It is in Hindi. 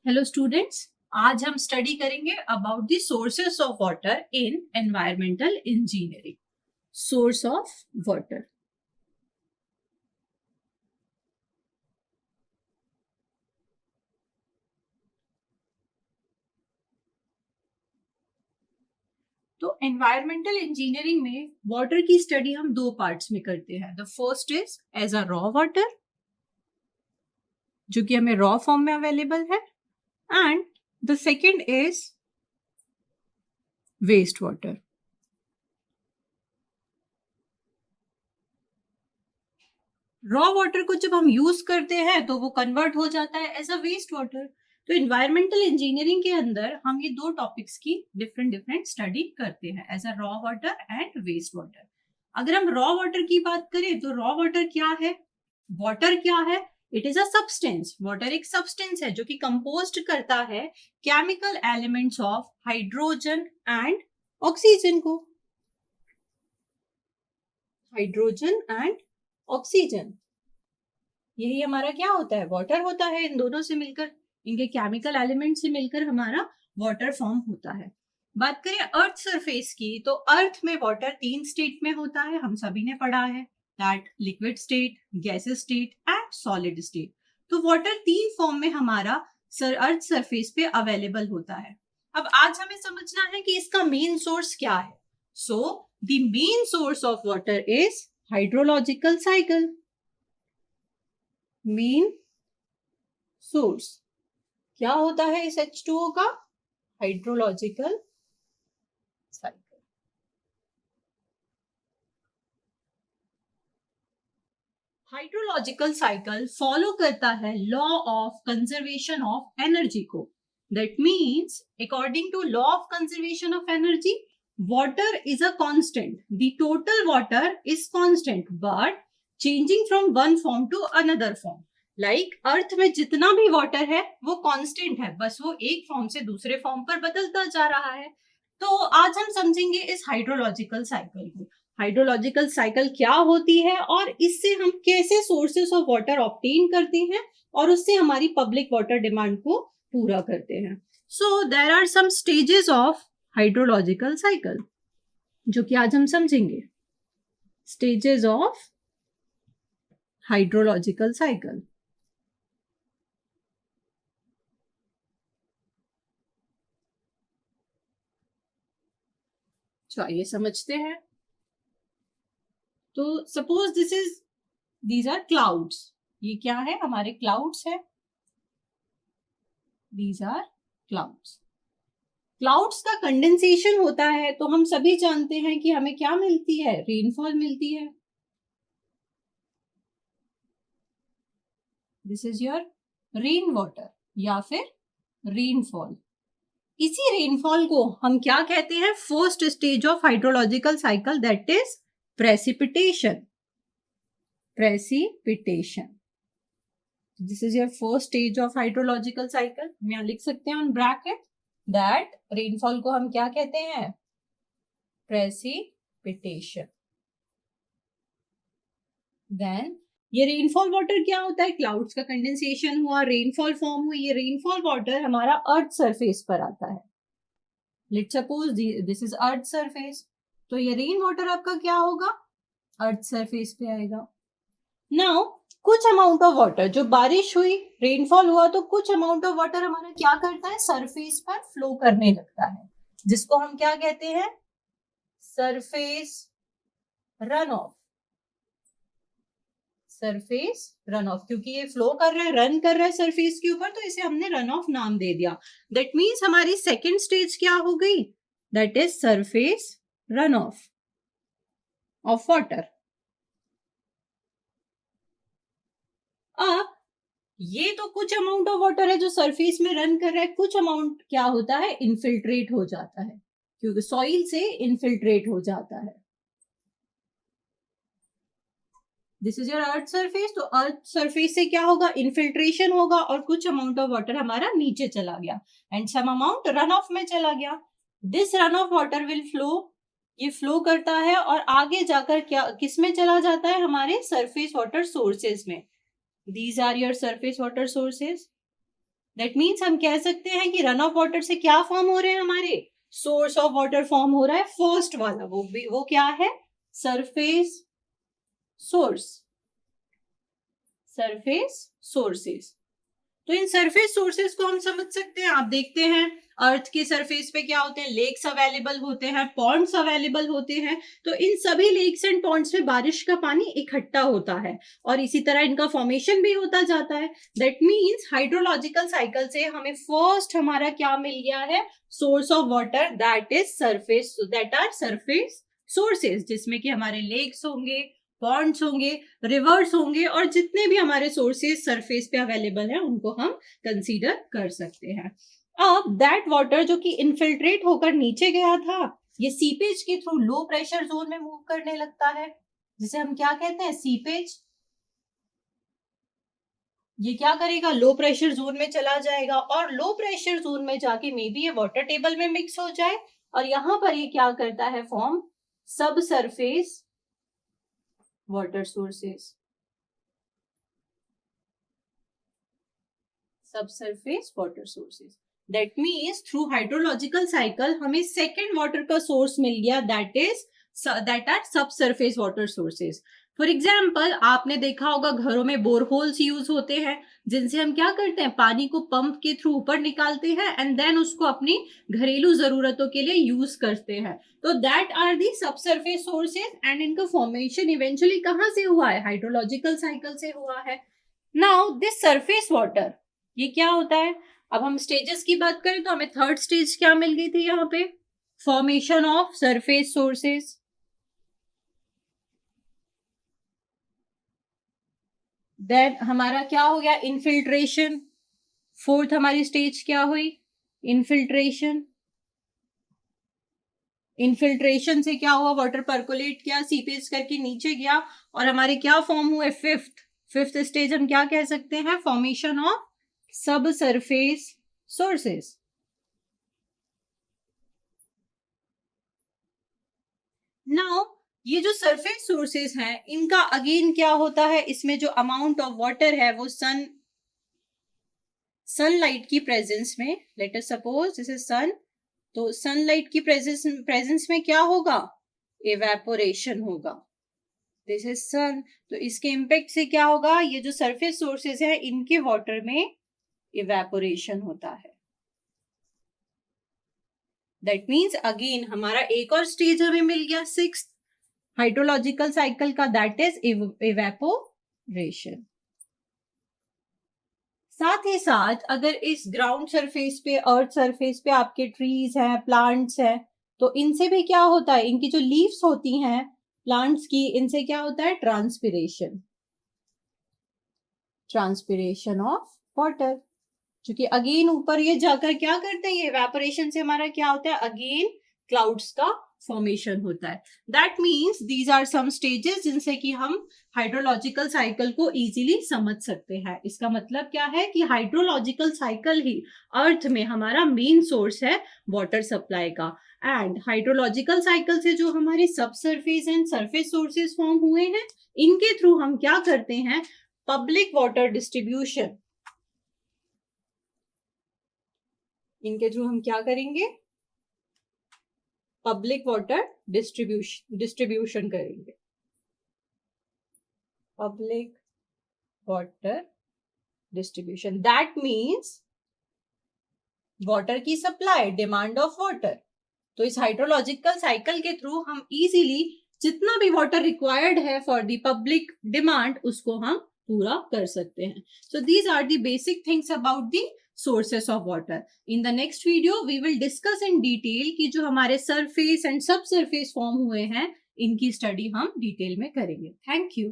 हेलो स्टूडेंट्स, आज हम स्टडी करेंगे about the sources of water in environmental engineering. Source of water. तो एनवायरमेंटल इंजीनियरिंग में वाटर की स्टडी हम दो पार्ट्स में करते हैं। The first is as a raw water, जो कि हमें रॉ फॉर्म में अवेलेबल है, and the second is waste water. Raw water को जब हम यूज करते हैं तो वो कन्वर्ट हो जाता है एज अ वेस्ट वाटर। तो इन्वायरमेंटल इंजीनियरिंग के अंदर हम ये दो टॉपिक्स की डिफरेंट डिफरेंट स्टडी करते हैं, as a raw water and waste water. अगर हम रॉ वाटर की बात करें तो रॉ वाटर क्या है? वाटर क्या है? It is a substance. Water एक सब्सटेंस है जो कि कंपोज्ड करता है chemical elements of hydrogen and oxygen को। हाइड्रोजन एंड ऑक्सीजन, यही हमारा क्या होता है? वाटर होता है। इन दोनों से मिलकर, इनके केमिकल एलिमेंट से मिलकर हमारा वाटर फॉर्म होता है। बात करें अर्थ सरफेस की, तो अर्थ में वाटर तीन स्टेट में होता है, हम सभी ने पढ़ा है, that liquid state, gases state and solid state. तो वाटर तीन फॉर्म में हमारा अर्थ सरफेस पे अवेलेबल होता है। अब आज हमें समझना है कि इसका मेन सोर्स क्या है। So the main source of water is hydrological cycle. Main source क्या होता है इस H2O का? Hydrological cycle. Hydrological cycle follow करता है law of conservation of energy को। That means according to law of conservation of energy, water is a constant. The total water is constant but changing from one form to another form. Like अर्थ में जितना भी वाटर है वो कांस्टेंट है, बस वो एक फॉर्म से दूसरे फॉर्म पर बदलता जा रहा है। तो आज हम समझेंगे इस हाइड्रोलॉजिकल साइकिल को। हाइड्रोलॉजिकल साइकिल क्या होती है और इससे हम कैसे सोर्सेस ऑफ वाटर ऑब्टेन करते हैं और उससे हमारी पब्लिक वाटर डिमांड को पूरा करते हैं। So there are some stages of hydrological cycle जो कि आज हम समझेंगे। Stages of hydrological cycle. चलिए समझते हैं। तो सपोज दीज आर क्लाउड्स। ये क्या है? हमारे क्लाउड्स है। These are clouds. क्लाउड्स का कंडेंसेशन होता है तो हम सभी जानते हैं कि हमें क्या मिलती है? रेनफॉल मिलती है। This is your rain water या फिर रेनफॉल। इसी रेनफॉल को हम क्या कहते हैं? First stage of hydrological cycle, that is precipitation. Precipitation, this is your first stage of hydrological cycle. यहाँ लिख सकते हैं ऑन ब्रैकेट दैट रेनफॉल को हम क्या कहते हैं? प्रेसिपिटेशन। देन ये रेनफॉल वाटर क्या होता है? क्लाउड्स का कंडेंसेशन हुआ, रेनफॉल फॉर्म हुई, ये रेनफॉल वाटर हमारा अर्थ सरफेस पर आता है। Let's suppose this is earth surface, तो ये रेन वाटर आपका क्या होगा? अर्थ सरफेस पे आएगा। नाउ कुछ अमाउंट ऑफ वाटर, जो बारिश हुई, रेनफॉल हुआ, तो कुछ अमाउंट ऑफ वाटर हमारा क्या करता है? सरफेस पर फ्लो करने लगता है, जिसको हम क्या कहते हैं? Surface run of. Surface run of, क्योंकि ये फ्लो कर रहा है, रन कर रहा है सरफेस के ऊपर, तो इसे हमने रन ऑफ नाम दे दिया। दैट मीन्स हमारी सेकेंड स्टेज क्या हो गई? That is surface run off water. अब ये तो कुछ अमाउंट ऑफ वाटर है जो सरफेस में रन कर रहा है। कुछ अमाउंट क्या होता है? इनफिल्ट्रेट हो जाता है, क्योंकि सॉइल से इनफिल्ट्रेट हो जाता है। This is your earth surface. तो अर्थ सरफेस से क्या होगा? इनफिल्ट्रेशन होगा और कुछ अमाउंट ऑफ वाटर हमारा नीचे चला गया and some amount run off में चला गया। This run off water will flow, ये फ्लो करता है और आगे जाकर क्या किस में चला जाता है? हमारे सरफेस वाटर सोर्सेज में। These are your surface water sources. That means हम कह सकते हैं कि रन ऑफ वाटर से क्या फॉर्म हो रहे हैं, हमारे सोर्स ऑफ वाटर फॉर्म हो रहा है, फर्स्ट वाला, वो क्या है, सरफेस सोर्स, सरफेस सोर्सेस। तो इन सरफेस सोर्सेस को हम समझ सकते हैं। आप देखते हैं अर्थ के सरफेस पे क्या होते हैं, लेक्स अवेलेबल होते हैं, पॉन्ड्स अवेलेबल होते हैं। तो इन सभी लेक्स एंड पॉन्ड्स में बारिश का पानी इकट्ठा होता है और इसी तरह इनका फॉर्मेशन भी होता जाता है। दैट मीन्स हाइड्रोलॉजिकल साइकिल से हमें फर्स्ट हमारा क्या मिल गया है, source of water, that is surface, that are surface sources, जिसमें कि हमारे लेक्स होंगे, पॉन्ड्स होंगे, रिवर्स होंगे और जितने भी हमारे सोर्सेज सरफेस पे अवेलेबल है उनको हम कंसीडर कर सकते हैं। अब दैट वाटर जो कि इनफिल्ट्रेट होकर नीचे गया था, ये सीपेज के थ्रू लो प्रेशर जोन में मूव करने लगता है, जिसे हम क्या कहते हैं, सीपेज। ये क्या करेगा, लो प्रेशर जोन में चला जाएगा और लो प्रेशर जोन में जाके मे बी ये वाटर टेबल में मिक्स हो जाए और यहां पर ये क्या करता है, form subsurface water sources, subsurface water sources. That means through hydrological cycle हमें सेकेंड वाटर का सोर्स मिल गया, that are subsurface water sources. For example आपने देखा होगा घरों में बोरहोल्स यूज होते हैं, जिनसे हम क्या करते हैं, पानी को पंप के थ्रू ऊपर निकालते हैं एंड देन उसको अपनी घरेलू जरूरतों के लिए यूज करते हैं। तो that are the subsurface sources and इनका फॉर्मेशन इवेंचुअली कहाँ से हुआ है, हाइड्रोलॉजिकल साइकिल से हुआ है। नाउ दिस सरफेस वाटर, ये क्या होता है, अब हम स्टेजेस की बात करें तो हमें थर्ड स्टेज क्या मिल गई थी यहाँ पे, formation of surface sources. Then हमारा क्या हो गया, इनफिल्ट्रेशन। फोर्थ हमारी स्टेज क्या हुई, इनफिल्ट्रेशन। इनफिल्ट्रेशन से क्या हुआ, वाटर पर्कुलेट किया, सीपेज करके नीचे गया और हमारे क्या फॉर्म हुए, फिफ्थ स्टेज हम क्या कह सकते हैं, फॉर्मेशन ऑफ सब सरफेस सोर्सेस। नाउ ये जो सरफेस सोर्सेस हैं इनका अगेन क्या होता है, इसमें जो अमाउंट ऑफ वाटर है वो सनलाइट की प्रेजेंस में, let us suppose this is sun, तो सनलाइट की प्रेजेंस में क्या होगा, इवेपोरेशन होगा, दिस इज सन। तो इसके इम्पैक्ट से क्या होगा, ये जो सरफेस सोर्सेस है इनके वाटर में इवेपोरेशन होता है। दैट मीन्स अगेन हमारा एक और स्टेज हमें मिल गया सिक्स्थ हाइड्रोलॉजिकल साइकिल का, दैट इज इवेपोरेशन। साथ ही साथ अगर इस ग्राउंड सरफेस पे, अर्थ सरफेस पे आपके ट्रीज हैं, प्लांट्स हैं, तो इनसे भी क्या होता है, इनकी जो लीव्स होती हैं प्लांट्स की, इनसे क्या होता है, ट्रांसपिरेशन, ट्रांसपिरेशन ऑफ वाटर, क्योंकि अगेन ऊपर ये जाकर क्या करते हैं, ये इवेपोरेशन से हमारा क्या होता है, अगेन क्लाउड्स का फॉर्मेशन होता है। That means these are some stages जिनसे कि हम हाइड्रोलॉजिकल साइकिल को इजीली समझ सकते हैं। इसका मतलब क्या है कि हाइड्रोलॉजिकल साइकिल ही अर्थ में हमारा मेन सोर्स है वाटर सप्लाई का, एंड हाइड्रोलॉजिकल साइकिल से जो हमारे सब surface and surface sources form हुए हैं, इनके थ्रू हम क्या करते हैं, पब्लिक वाटर डिस्ट्रीब्यूशन, इनके थ्रू हम क्या करेंगे, पब्लिक वाटर डिस्ट्रीब्यूशन करेंगे, public water distribution. That means water की सप्लाई, डिमांड ऑफ वाटर। तो इस हाइड्रोलॉजिकल साइकिल के थ्रू हम इजीली जितना भी वाटर रिक्वायर्ड है फॉर द पब्लिक डिमांड उसको हम पूरा कर सकते हैं। So these are the basic things about the sources of water. In the next video we will discuss in detail कि जो हमारे surface and subsurface form हुए हैं इनकी स्टडी हम डिटेल में करेंगे। Thank you.